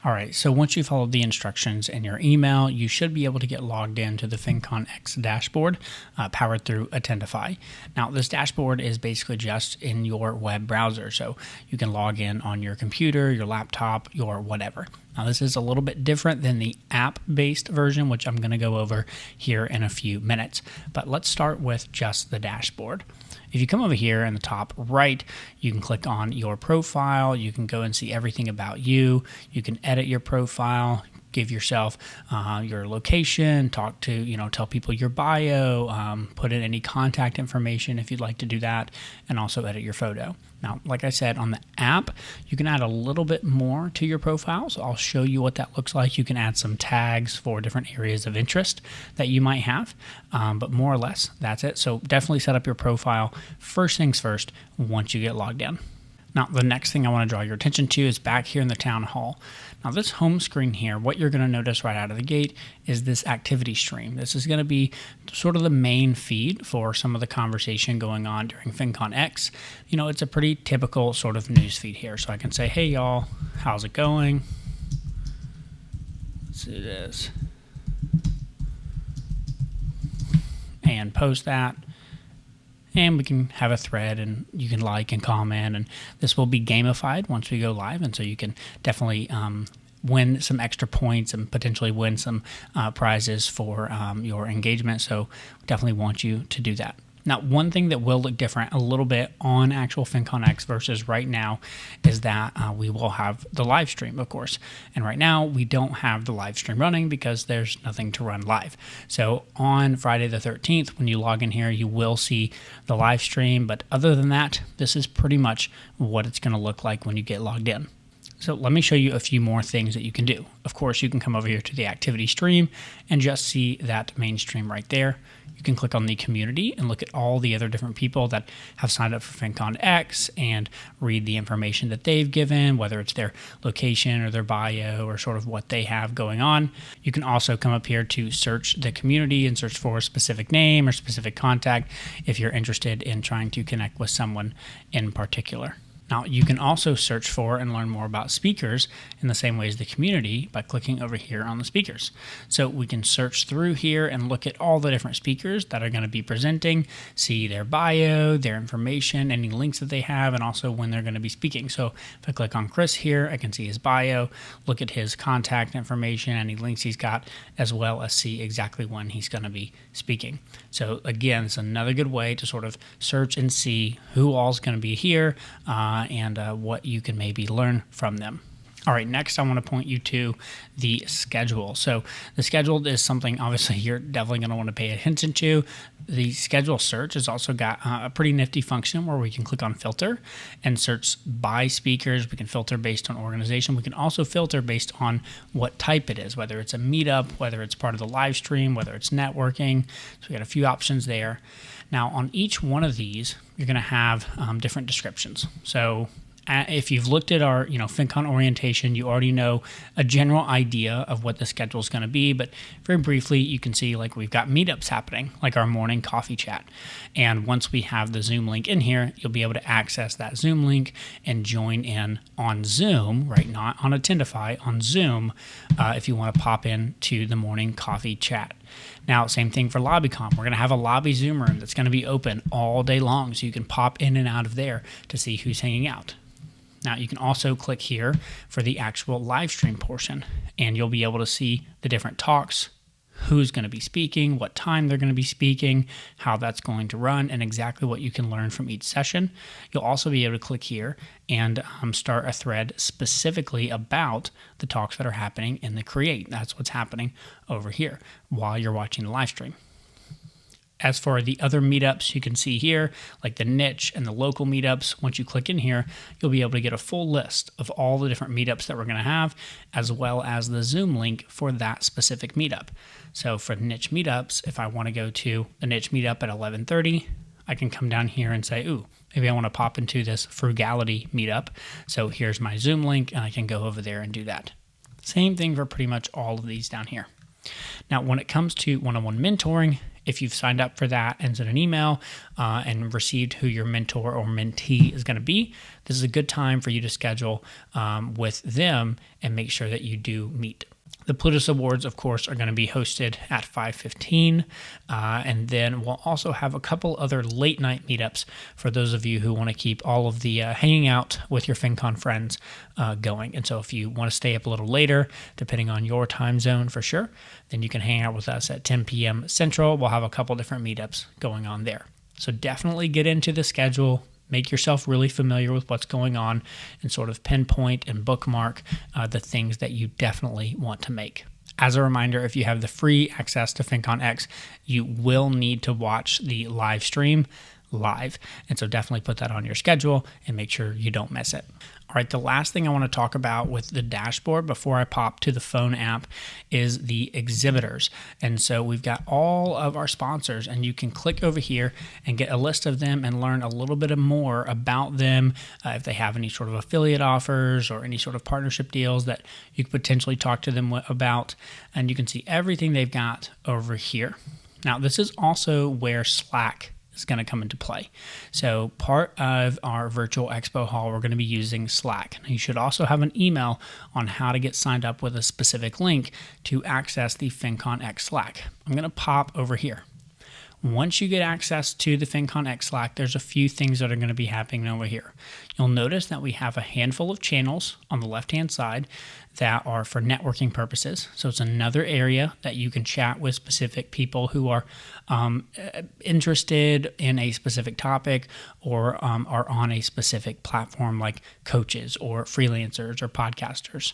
All right, so once you follow the instructions in your email, you should be able to get logged into the Fincon X dashboard powered through Attendify. Now, this dashboard is basically just in your web browser, so you can log in on your computer, your laptop, your whatever. Now, this is a little bit different than the app-based version, which I'm going to go over here in a few minutes. But let's start with just the dashboard. If you come over here in the top right, you can click on your profile. You can go and see everything about you. You can edit your profile, give yourself your location, talk to, tell people your bio, put in any contact information if you'd like to do that, and also edit your photo. Now, like I said, on the app, you can add a little bit more to your profile. So I'll show you what that looks like. You can add some tags for different areas of interest that you might have, but more or less, that's it. So definitely set up your profile first things first once you get logged in. Now, the next thing I want to draw your attention to is back here in the town hall. Now, this home screen here, what you're going to notice right out of the gate is this activity stream. This is going to be sort of the main feed for some of the conversation going on during Fincon X. It's a pretty typical sort of news feed here. So I can say, hey, y'all, how's it going? Let's do this. And post that. And we can have a thread and you can like and comment, and this will be gamified once we go live. And so you can definitely win some extra points and potentially win some prizes for your engagement. So definitely want you to do that. Now, one thing that will look different a little bit on actual Fincon X versus right now is that we will have the live stream, of course. And right now, we don't have the live stream running because there's nothing to run live. So on Friday the 13th, when you log in here, you will see the live stream. But other than that, this is pretty much what it's going to look like when you get logged in. So let me show you a few more things that you can do. Of course, you can come over here to the activity stream and just see that main stream right there. You can click on the community and look at all the other different people that have signed up for Fincon X and read the information that they've given, whether it's their location or their bio or sort of what they have going on. You can also come up here to search the community and search for a specific name or specific contact if you're interested in trying to connect with someone in particular. Now, you can also search for and learn more about speakers in the same way as the community by clicking over here on the speakers. So we can search through here and look at all the different speakers that are going to be presenting, see their bio, their information, any links that they have, and also when they're going to be speaking. So if I click on Chris here, I can see his bio, look at his contact information, any links he's got, as well as see exactly when he's going to be speaking. So again, it's another good way to sort of search and see who all's going to be here, and what you can maybe learn from them. All right, next I want to point you to the schedule. So the schedule is something obviously you're definitely going to want to pay attention to. The schedule search has also got a pretty nifty function where we can click on filter and search by speakers. We can filter based on organization. We can also filter based on what type it is, whether it's a meetup, whether it's part of the live stream, whether it's networking. So we got a few options there. Now on each one of these, you're going to have different descriptions. So if you've looked at our Fincon orientation, you already know a general idea of what the schedule is going to be. But very briefly, you can see like we've got meetups happening, like our morning coffee chat. And once we have the Zoom link in here, you'll be able to access that Zoom link and join in on Zoom, right? Not on Attendify, on Zoom, if you want to pop in to the morning coffee chat. Now, same thing for LobbyCon. We're going to have a lobby Zoom room that's going to be open all day long, so you can pop in and out of there to see who's hanging out. Now, you can also click here for the actual live stream portion, and you'll be able to see the different talks, who's going to be speaking, what time they're going to be speaking, how that's going to run, and exactly what you can learn from each session. You'll also be able to click here and start a thread specifically about the talks that are happening in the Create. That's what's happening over here while you're watching the live stream. As for the other meetups, you can see here, like the niche and the local meetups. Once you click in here, you'll be able to get a full list of all the different meetups that we're going to have, as well as the Zoom link for that specific meetup. So for niche meetups, if I want to go to the niche meetup at 11:30, I can come down here and say, ooh, maybe I want to pop into this frugality meetup. So here's my Zoom link, and I can go over there and do that. Same thing for pretty much all of these down here. Now, when it comes to one-on-one mentoring, If you've signed up for that and sent an email and received who your mentor or mentee is going to be, this is a good time for you to schedule with them and make sure that you do meet. The Plutus Awards, of course, are going to be hosted at 5:15, and then we'll also have a couple other late night meetups for those of you who want to keep all of the hanging out with your Fincon friends going. And so if you want to stay up a little later, depending on your time zone for sure, then you can hang out with us at 10 p.m. Central. We'll have a couple different meetups going on there. So definitely get into the schedule. Make yourself really familiar with what's going on and sort of pinpoint and bookmark the things that you definitely want to make. As a reminder, if you have the free access to Fincon X, you will need to watch the live stream live. And so definitely put that on your schedule and make sure you don't miss it. All right, the last thing I want to talk about with the dashboard before I pop to the phone app is the exhibitors. And so we've got all of our sponsors, and you can click over here and get a list of them and learn a little bit more about them, if they have any sort of affiliate offers or any sort of partnership deals that you could potentially talk to them about. And you can see everything they've got over here. Now, this is also where Slack is going to come into play. So part of our virtual expo hall, we're going to be using Slack. You should also have an email on how to get signed up with a specific link to access the Fincon X Slack. I'm going to pop over here. Once you get access to the Fincon X Slack, there's a few things that are going to be happening over here. You'll notice that we have a handful of channels on the left-hand side that are for networking purposes. So it's another area that you can chat with specific people who are interested in a specific topic or are on a specific platform, like coaches or freelancers or podcasters.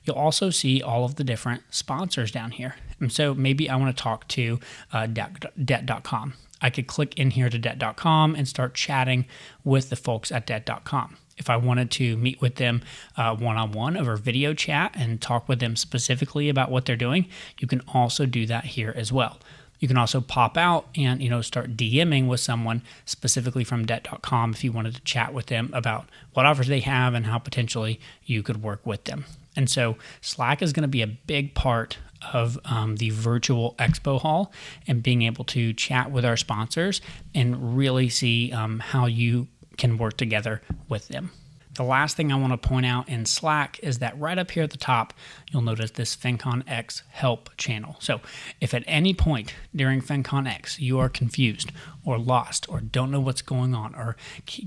You'll also see all of the different sponsors down here. And so maybe I want to talk to debt.com. I could click in here to debt.com and start chatting with the folks at debt.com. If I wanted to meet with them one-on-one over video chat and talk with them specifically about what they're doing, you can also do that here as well. You can also pop out and start DMing with someone specifically from debt.com if you wanted to chat with them about what offers they have and how potentially you could work with them. And so Slack is going to be a big part of the virtual expo hall and being able to chat with our sponsors and really see how you can work together with them. The last thing I want to point out in Slack is that right up here at the top, you'll notice this Fincon X help channel. So if at any point during Fincon X you are confused or lost or don't know what's going on or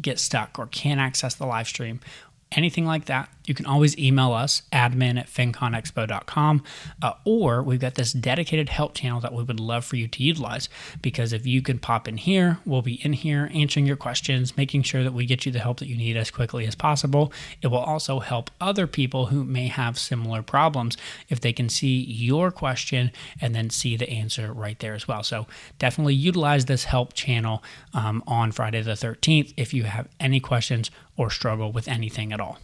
get stuck or can't access the live stream, anything like that, you can always email us, admin@finconexpo.com, or we've got this dedicated help channel that we would love for you to utilize, because if you can pop in here, we'll be in here answering your questions, making sure that we get you the help that you need as quickly as possible. It will also help other people who may have similar problems if they can see your question and then see the answer right there as well. So definitely utilize this help channel on Friday the 13th if you have any questions or struggle with anything at all.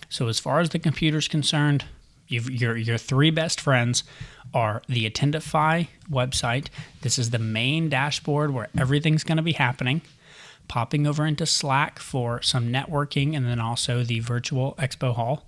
So as far as the computer is concerned, your three best friends are the Attendify website. This is the main dashboard where everything's going to be happening. Popping over into Slack for some networking, and then also the virtual expo hall.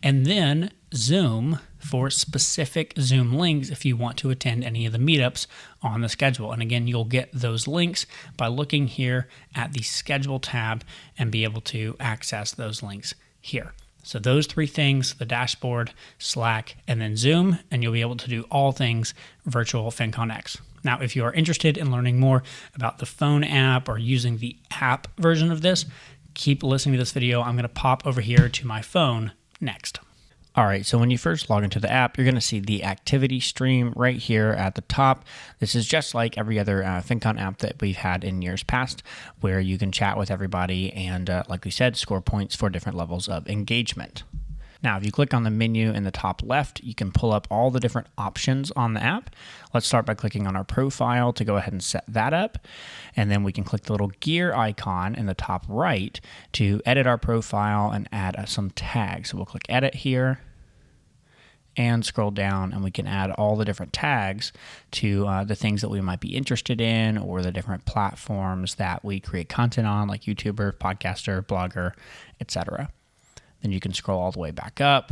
And then Zoom for specific Zoom links if you want to attend any of the meetups on the schedule. And again, you'll get those links by looking here at the schedule tab and be able to access those links here. So those three things, the dashboard, Slack, and then Zoom, and you'll be able to do all things virtual Fincon X. Now, if you are interested in learning more about the phone app or using the app version of this, keep listening to this video. I'm going to pop over here to my phone next. All right, so when you first log into the app, you're going to see the activity stream right here at the top. This is just like every other Fincon app that we've had in years past, where you can chat with everybody and, like we said, score points for different levels of engagement. Now, if you click on the menu in the top left, you can pull up all the different options on the app. Let's start by clicking on our profile to go ahead and set that up. And then we can click the little gear icon in the top right to edit our profile and add some tags. So we'll click edit here and scroll down, and we can add all the different tags to the things that we might be interested in, or the different platforms that we create content on, like YouTuber, podcaster, blogger, etc. Then you can scroll all the way back up,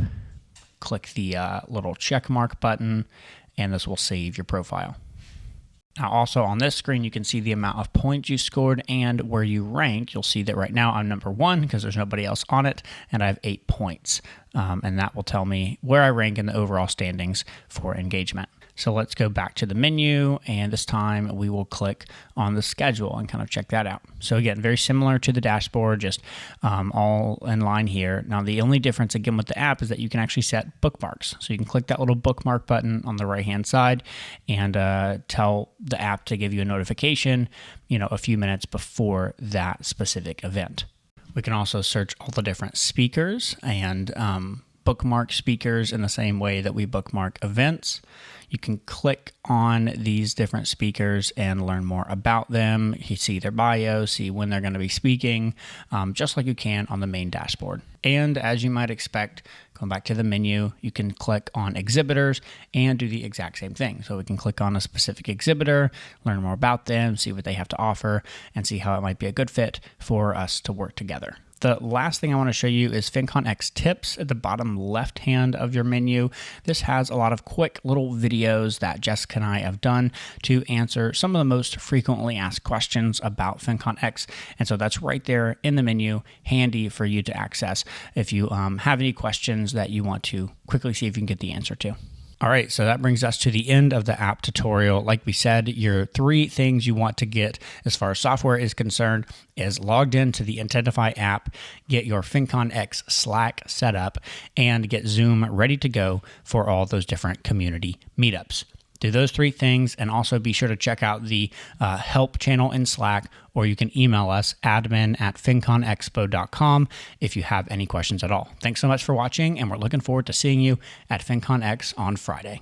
click the little check mark button, and this will save your profile. Now, also on this screen, you can see the amount of points you scored and where you ranked. You'll see that right now I'm number 1 because there's nobody else on it, and I have 8 points. And that will tell me where I rank in the overall standings for engagement. So let's go back to the menu, and this time we will click on the schedule and kind of check that out. So again, very similar to the dashboard, just all in line here. Now, the only difference again with the app is that you can actually set bookmarks. So you can click that little bookmark button on the right-hand side and tell the app to give you a notification, a few minutes before that specific event. We can also search all the different speakers and bookmark speakers in the same way that we bookmark events. You can click on these different speakers and learn more about them. You see their bio, see when they're going to be speaking, just like you can on the main dashboard. And as you might expect, going back to the menu, you can click on exhibitors and do the exact same thing. So we can click on a specific exhibitor, learn more about them, see what they have to offer, and see how it might be a good fit for us to work together. The last thing I want to show you is Fincon X tips at the bottom left hand of your menu. This has a lot of quick little videos that Jessica and I have done to answer some of the most frequently asked questions about Fincon X. And so that's right there in the menu, handy for you to access if you have any questions that you want to quickly see if you can get the answer to. All right, so that brings us to the end of the app tutorial. Like we said, your 3 things you want to get as far as software is concerned is logged into the Identify app, get your Fincon X Slack set up, and get Zoom ready to go for all those different community meetups. Do those 3 things, and also be sure to check out the help channel in Slack, or you can email us, admin@finconexpo.com, if you have any questions at all. Thanks so much for watching, and we're looking forward to seeing you at Fincon X on Friday.